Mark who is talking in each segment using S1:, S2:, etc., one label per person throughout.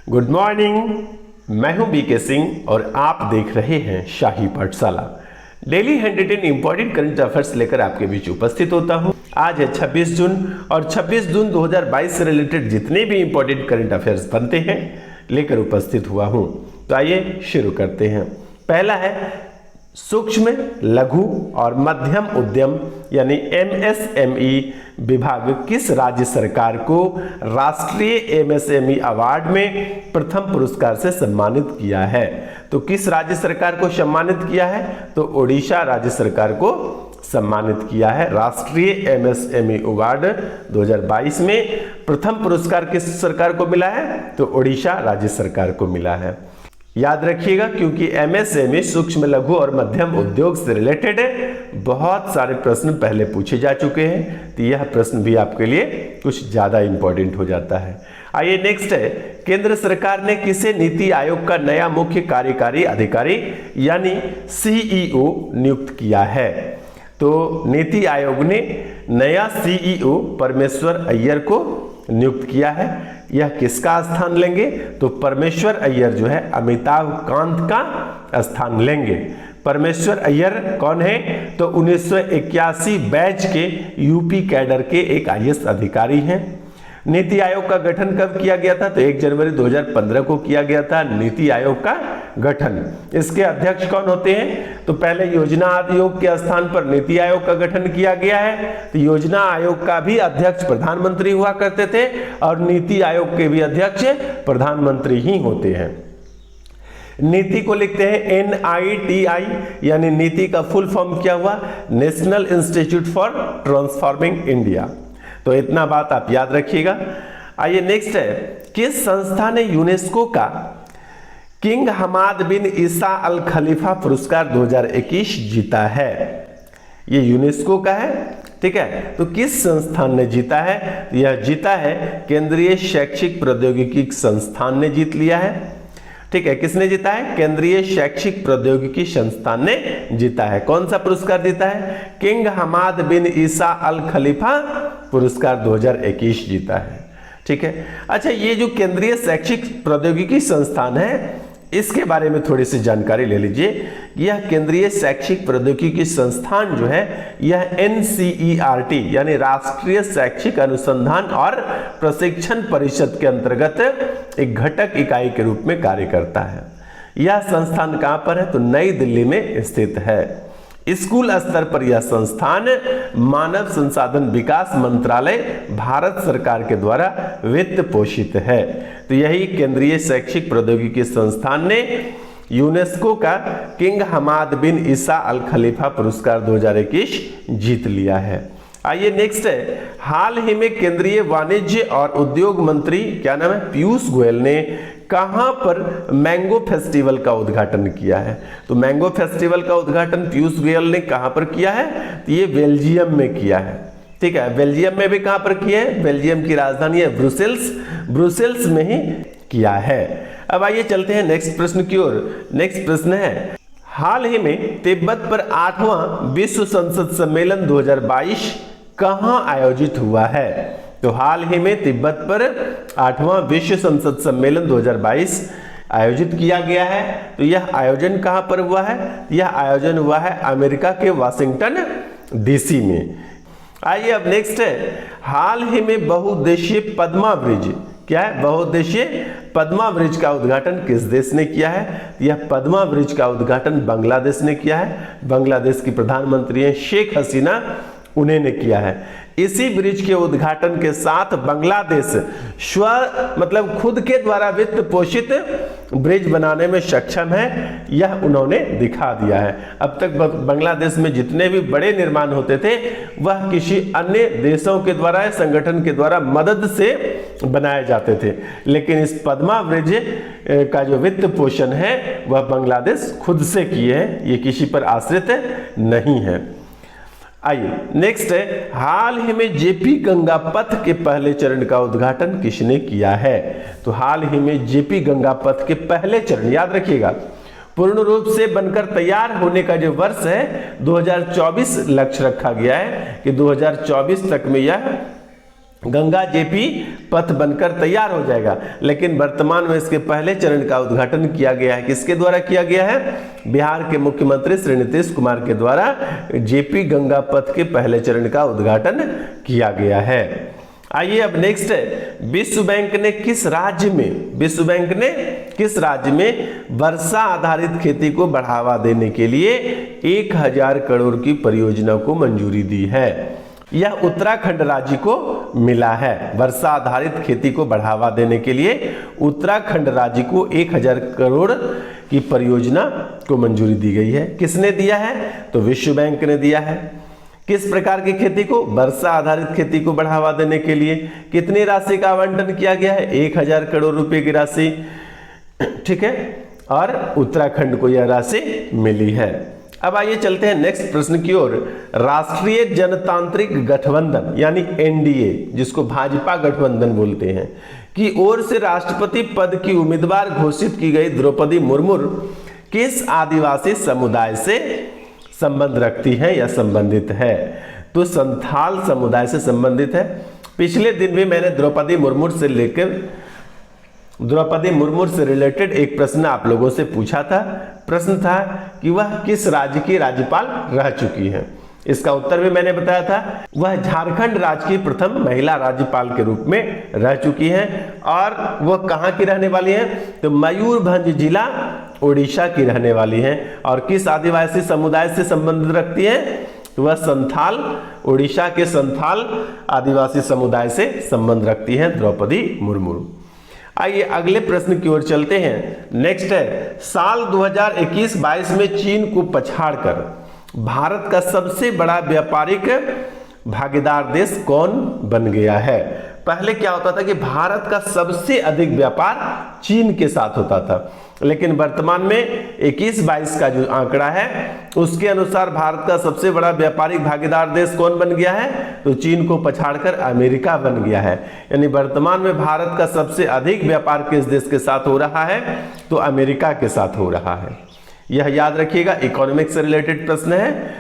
S1: Good morning, मैं हूं BK Singh और आप देख रहे हैं शाही पाठशाला। डेली 110 इंपॉर्टेंट करंट अफेयर्स लेकर आपके बीच उपस्थित होता हूं। आज है 26 जून और 26 जून 2022 से रिलेटेड जितने भी इंपॉर्टेंट करंट अफेयर्स बनते हैं लेकर उपस्थित हुआ हूं। तो आइए शुरू करते हैं। पहला है सूक्ष्म, लघु और मध्यम उद्यम यानी एमएसएमई विभाग किस राज्य सरकार को राष्ट्रीय एमएसएमई अवार्ड में प्रथम पुरस्कार से सम्मानित किया है? तो किस राज्य सरकार को सम्मानित किया है? तो ओडिशा राज्य सरकार को सम्मानित किया है। राष्ट्रीय एमएसएमई अवार्ड 2022 में प्रथम पुरस्कार किस सरकार को मिला है? तो ओडिशा राज्य सरकार को मिला है। याद रखिएगा, क्योंकि एमएसएमई सूक्ष्म, लघु और मध्यम उद्योग से रिलेटेड बहुत सारे प्रश्न पहले पूछे जा चुके हैं, तो यह प्रश्न भी आपके लिए कुछ ज्यादा इंपॉर्टेंट हो जाता है। आइए नेक्स्ट है, केंद्र सरकार ने किसे नीति आयोग का नया मुख्य कार्यकारी अधिकारी यानी सीईओ नियुक्त किया है? तो नीति आयोग ने नया सीईओ परमेश्वर अय्यर को नियुक्त किया है। यह किसका स्थान लेंगे? तो परमेश्वर अय्यर जो है अमिताभ कांत का स्थान लेंगे। परमेश्वर अय्यर कौन है? तो 1981 बैच के यूपी कैडर के एक आईएएस अधिकारी हैं। नीति आयोग का गठन कब किया गया था? तो 1 जनवरी 2015 को किया गया था नीति आयोग का गठन। इसके अध्यक्ष कौन होते हैं? तो पहले योजना आयोग के स्थान पर नीति आयोग का गठन किया गया है। तो योजना आयोग का भी अध्यक्ष प्रधानमंत्री हुआ करते थे और नीति आयोग के भी अध्यक्ष प्रधानमंत्री ही होते हैं। नीति को लिखते हैं NITI, यानी नीति का फुल फॉर्म क्या हुआ? National institute for transforming India. तो इतना बात आप याद रखिएगा। आइए नेक्स्ट है, किस संस्था ने यूनेस्को का किंग हमाद बिन ईसा अल खलीफा पुरस्कार 2021 जीता है? ये यूनेस्को का है, ठीक है। तो किस संस्थान ने जीता है? यह जीता है केंद्रीय शैक्षिक प्रौद्योगिकी संस्थान ने जीत लिया है, ठीक है। किसने जीता है? केंद्रीय शैक्षिक प्रौद्योगिकी संस्थान ने जीता है। कौन सा पुरस्कार जीता है? किंग हमाद बिन ईसा अल खलीफा पुरस्कार 2021 जीता है, ठीक है। अच्छा, ये जो केंद्रीय शैक्षिक प्रौद्योगिकी संस्थान है इसके बारे में थोड़ी सी जानकारी ले लीजिए। यह केंद्रीय शैक्षिक प्रौद्योगिकी संस्थान जो है यह NCERT यानी राष्ट्रीय शैक्षिक अनुसंधान और प्रशिक्षण परिषद के अंतर्गत एक घटक इकाई के रूप में कार्य करता है। यह संस्थान कहां पर है? तो नई दिल्ली में स्थित है। स्कूल स्तर पर यह संस्थान मानव संसाधन विकास मंत्रालय भारत सरकार के द्वारा वित्त पोषित है। तो यही केंद्रीय शैक्षिक प्रौद्योगिकी संस्थान ने यूनेस्को का किंग हमाद बिन ईसा अल खलीफा पुरस्कार 2021 जीत लिया है। आइए नेक्स्ट है, हाल ही में केंद्रीय वाणिज्य और उद्योग मंत्री क्या नाम है? पीयूष गोयल ने कहां पर मैंगो फेस्टिवल का उद्घाटन किया है? तो मैंगो फेस्टिवल का उद्घाटन पीयूष गोयल ने कहां पर किया है? तो ये बेल्जियम में किया है, ठीक है। बेल्जियम में भी कहां पर किया है? बेल्जियम की राजधानी है ब्रुसेल्स में ही किया है। अब आइए चलते हैं नेक्स्ट प्रश्न की ओर। नेक्स्ट प्रश्न है, हाल ही में तिब्बत पर 8वां विश्व संसद सम्मेलन 2022 कहां आयोजित हुआ है? तो हाल ही में तिब्बत पर 8वां विश्व संसद सम्मेलन 2022 आयोजित किया गया है। तो यह आयोजन कहां पर हुआ है? यह आयोजन हुआ है अमेरिका के वाशिंगटन DC में। आइए अब नेक्स्ट है, हाल ही में बहुउद्देशीय पद्मा ब्रिज क्या है? बहुउद्देशीय पद्मा ब्रिज का उद्घाटन किस देश ने किया है? यह पद्मा ब्रिज का उद्घाटन बांग्लादेश ने किया है। बांग्लादेश की प्रधानमंत्री हैं शेख हसीना, उन्हें ने किया है। इसी ब्रिज के उद्घाटन के साथ बांग्लादेश खुद के द्वारा वित्त पोषित ब्रिज बनाने में सक्षम है, यह उन्होंने दिखा दिया है। अब तक बांग्लादेश में जितने भी बड़े निर्माण होते थे वह किसी अन्य देशों के द्वारा या संगठन के द्वारा मदद से बनाए जाते थे, लेकिन इस पद्मा ब्रिज का जो वित्त पोषण है वह बांग्लादेश खुद से किए हैं, ये किसी पर आश्रित नहीं है। आइए नेक्स्ट है, हाल ही में जेपी गंगा पथ के पहले चरण का उद्घाटन किसने किया है? तो हाल ही में जेपी गंगा पथ के पहले चरण, याद रखिएगा, पूर्ण रूप से बनकर तैयार होने का जो वर्ष है 2024 लक्ष्य रखा गया है कि 2024 तक में यह गंगा जेपी पथ बनकर तैयार हो जाएगा। लेकिन वर्तमान में इसके पहले चरण का उद्घाटन किया गया है, किसके द्वारा किया गया है? बिहार के मुख्यमंत्री श्री नीतीश कुमार के द्वारा जेपी गंगा पथ के पहले चरण का उद्घाटन किया गया है। आइए अब नेक्स्ट है, विश्व बैंक ने किस राज्य में वर्षा आधारित खेती को बढ़ावा देने के लिए 1000 करोड़ की परियोजना को मंजूरी दी है? यह उत्तराखंड राज्य को मिला है। वर्षा आधारित खेती को बढ़ावा देने के लिए उत्तराखंड राज्य को 1000 करोड़ की परियोजना को मंजूरी दी गई है। किसने दिया है? तो विश्व बैंक ने दिया है। किस प्रकार की खेती को? वर्षा आधारित खेती को बढ़ावा देने के लिए। कितनी राशि का आवंटन किया गया है? 1000 करोड़ रुपए की राशि, ठीक है, और उत्तराखंड को यह राशि मिली है। अब आइए चलते हैं नेक्स्ट प्रश्न की ओर। राष्ट्रीय जनतांत्रिक गठबंधन यानी एनडीए, जिसको भाजपा गठबंधन बोलते हैं, की ओर से राष्ट्रपति पद की उम्मीदवार घोषित की गई द्रौपदी मुर्मू किस आदिवासी समुदाय से संबंध रखती है या संबंधित है? तो संथाल समुदाय से संबंधित है। पिछले दिन भी मैंने द्रौपदी मुर्मू से रिलेटेड एक प्रश्न आप लोगों से पूछा था। प्रश्न था कि वह किस राज्य की राज्यपाल रह चुकी है। इसका उत्तर भी मैंने बताया था, वह झारखंड राज्य की प्रथम महिला राज्यपाल के रूप में रह चुकी हैं। और वह कहाँ की रहने वाली हैं? तो मयूरभंज जिला उड़ीसा की रहने वाली हैं। और किस आदिवासी समुदाय से संबंध रखती हैं? तो वह संथाल, उड़ीसा के संथाल आदिवासी समुदाय से संबंध रखती हैं द्रौपदी मुर्मू। आइए अगले प्रश्न की ओर चलते हैं। नेक्स्ट है, साल 2021-22 में चीन को पछाड़कर भारत का सबसे बड़ा व्यापारिक भागीदार देश कौन बन गया है? पहले क्या होता था कि भारत का सबसे अधिक व्यापार चीन के साथ होता था, लेकिन वर्तमान में 21-22 का जो आंकड़ा है उसके अनुसार भारत का सबसे बड़ा व्यापारिक भागीदार देश कौन बन गया है? तो चीन को पछाड़कर अमेरिका बन गया है। यानी वर्तमान में भारत का सबसे अधिक व्यापार किस देश के साथ हो रहा है? तो अमेरिका के साथ हो रहा है। यह याद रखिएगा, इकोनॉमिक्स से रिलेटेड प्रश्न है,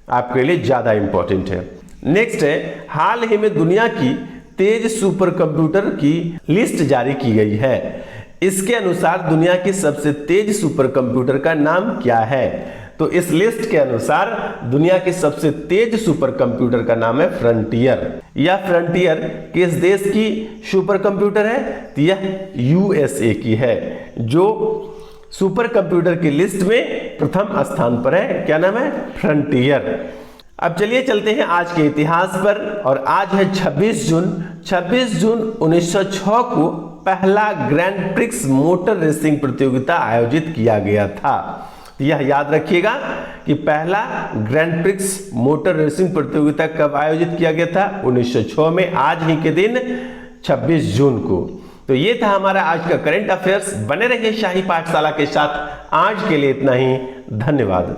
S1: आपके लिए ज्यादा इंपॉर्टेंट है। नेक्स्ट है, हाल ही में दुनिया की तेज सुपर कंप्यूटर की लिस्ट जारी की गई है। इसके अनुसार दुनिया की सबसे तेज सुपर कंप्यूटर का नाम क्या है? तो इस लिस्ट के अनुसार दुनिया की सबसे तेज सुपर कंप्यूटर का नाम है फ्रंटियर। यह फ्रंटियर किस देश की सुपर कंप्यूटर है? तो यह यूएसए की है, जो सुपर कंप्यूटर की लिस्ट में प्रथम स्थान पर है। क्या नाम है? फ्रंटियर। अब चलिए चलते हैं आज के इतिहास पर, और आज है 26 जून। 26 जून 1906 को पहला ग्रैंड प्रिक्स मोटर रेसिंग प्रतियोगिता आयोजित किया गया था। यह याद रखिएगा कि पहला ग्रैंड प्रिक्स मोटर रेसिंग प्रतियोगिता कब आयोजित किया गया था? 1906 में, आज ही के दिन 26 जून को। तो ये था हमारा आज का करंट अफेयर्स। बने रहिए शाही पाठशाला के साथ। आज के लिए इतना ही, धन्यवाद।